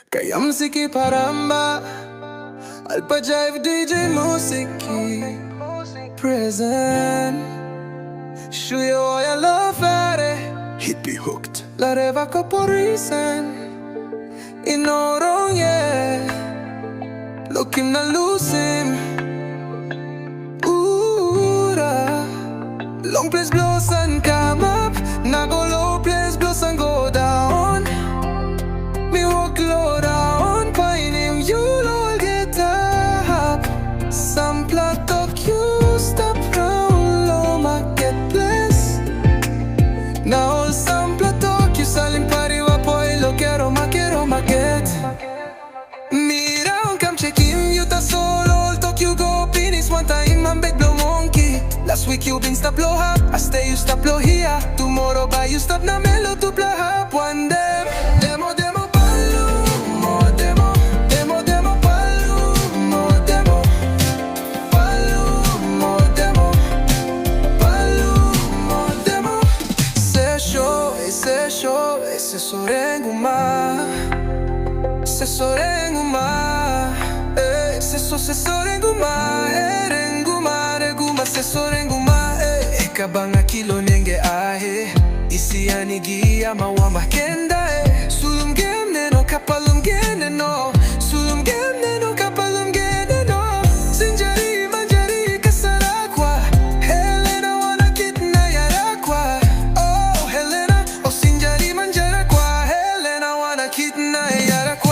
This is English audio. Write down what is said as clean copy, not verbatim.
Kaya mziki paramba ALPHA-JIVE DJ musiki present Shuyo ya lafare Hit be hooked La reva kaporisen Inorong yeah Lokim na lusim Ura Long place blows and come up Nago low place blows and go down Me walk low down Painim you'll all get up Sampla talk you stop round low market place Now all Sampla talk you saling party wa poi lo quiero market Mira un cam check him you ta solo all talk you go penis one time and beg blow monkey Last week you been stop blow up I stay you stop blow here Tomorrow by you stop na melo to blow up one day Demo Se sorenguma Se sorenguma Se sorenguma Reguma se sorenguma Ikabanga kilo nenge ahe Isi anigia mawama kenda Sulum gemne no kapalum gene no Sulum gemne no kapalum gene no Sinjari manjari kasarakwa Helena wana kitna yarakwa Oh Helena Oh sinjari manjara kitna yarakwa